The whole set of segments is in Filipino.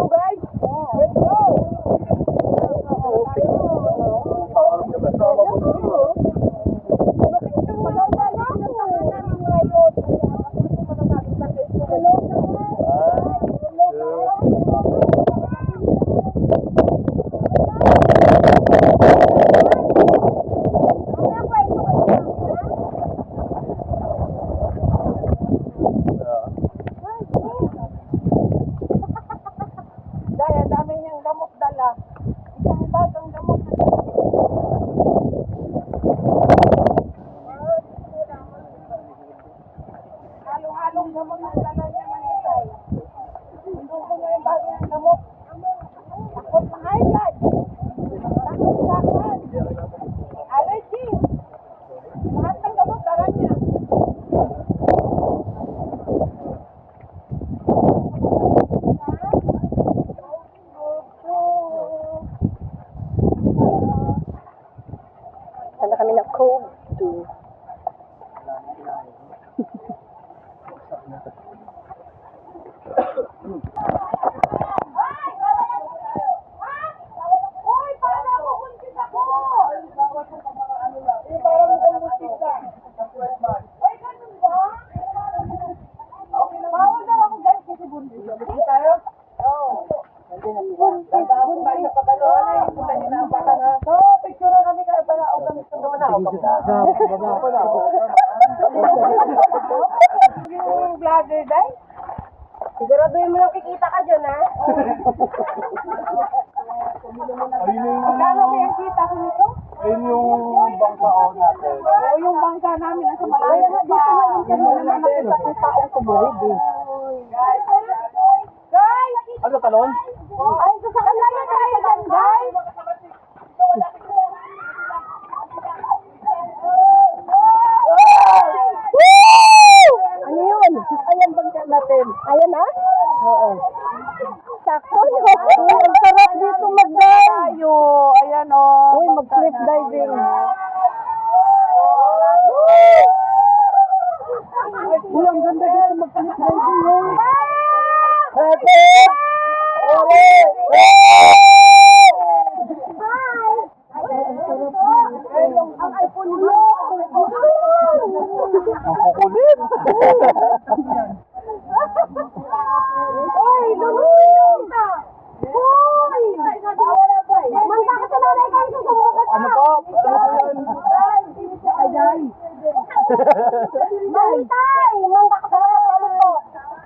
go guys! Let's go! Dahil dami niyang gamot dala. Isang bagang gamot. Halong-halong gamot ang dala niya manitay. Hindi ko na yung bago ng gamot. Takot na high blood. Takot sakit. Allergy. Lahat ng gamot dala niya. Sana kami ng Cove 2. Uy, para ako kuntit ako! Parang kumuntit ka. Uy, ganun ba? Bawal daw ako guys kasi buntis. Buntis tayo? Oo. Buntis tayo sa kabaloan ay punta niyo na ang baka na. Oo, picture na kami kaya para ako kami sa gawa na ako. Yung vlogger day? Siguraduhin mo lang kikita ka dyan, ha? Magkano ba yung kita ko nito? Ayun yung bangkao natin. Oo, yung bangka namin nasa malayo pa. Ganun na nakita ng taong tumuhid, eh. Guys! Ano talon? Ay, sasakal lang na tayo dyan, guys! Ano yun? Ayan bangka natin. Ayan ha? Oo. Sakto no? Ang sarap dito mag-dive. Tayo. Ayan o. Uy, mag-cliff diving. Uy, ang ganda dito mag-cliff diving. Happy! Ang iPhone mo! Ang kukulit! Uy, lumulong ka! Uy! Manda ka sa nanay kayo sa sumukat ka! Ano po? Ano po yan? Ayay! Mantay! Manda ka sa nanay balik ko!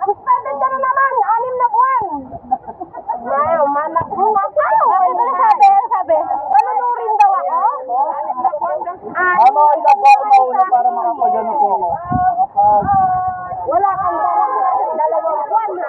Suspended ka na naman! 6 na buwan! Wow, manak mo! Ano sabi? Panunurin daw ako? 6 na buwan daw. Ano kayo na po ako mauna para makapagano po ako? Wala kang 2 buwan, ha?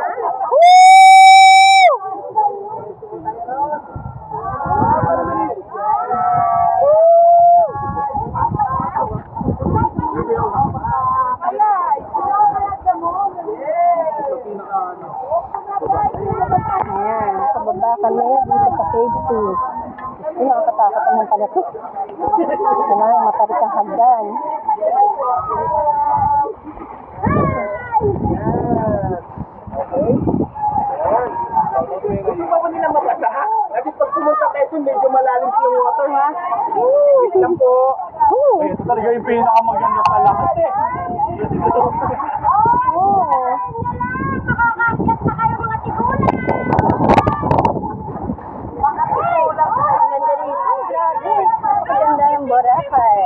Ayan, nakababa kami dito sa Cave 2. Ay, nakakatakot naman pala ito. Ito na, matarik ang hagdan. Hindi pa po nila mabasa ha? Kasi pag pumunta tayo dun, medyo malalim po yung water ha? Wait lang po. Ay, ito talaga yung pinakamaganda sa lahat eh. Makakakyat na kayo mga tigulan! Ang ganda rito, grabe. Ang ganda ng Boracay.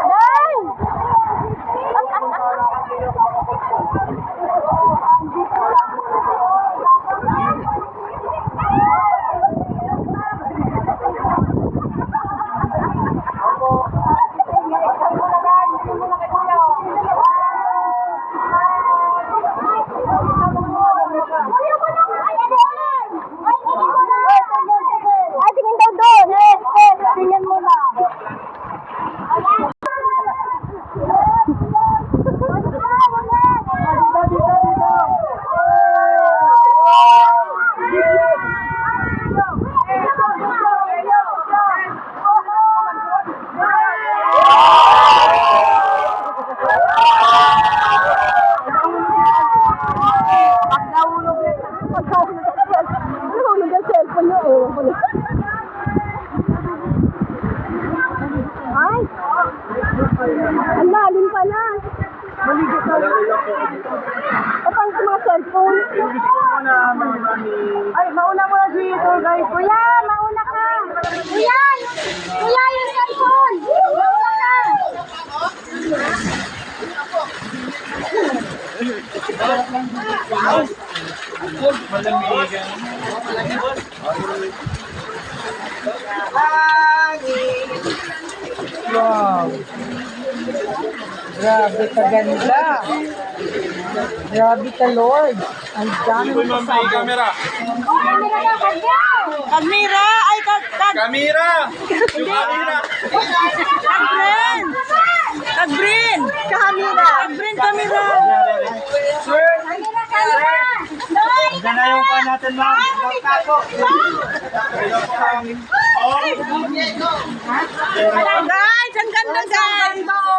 Guys! Ang lalim pala. Maligo ka. Kapag sa mga cellphone. Gusto ko na marami. Ay, mauna mo na dito, guys. Kuya, mauna ka. Kuya, kuya, yung cellphone. Mauna ka. Wow. Grabe ka ganda. Grabe ka, Lord. Ang dami mo May camera. Kamera ka, kanya. Kamera! Ay, Camera! Yung camera! Kag-Brin! Kag-Brin! Kamera! Kag-Brin, kamera! Kamera, kamera. Diyan na yung pa natin, ma'am. Guys, ang ganda, guys!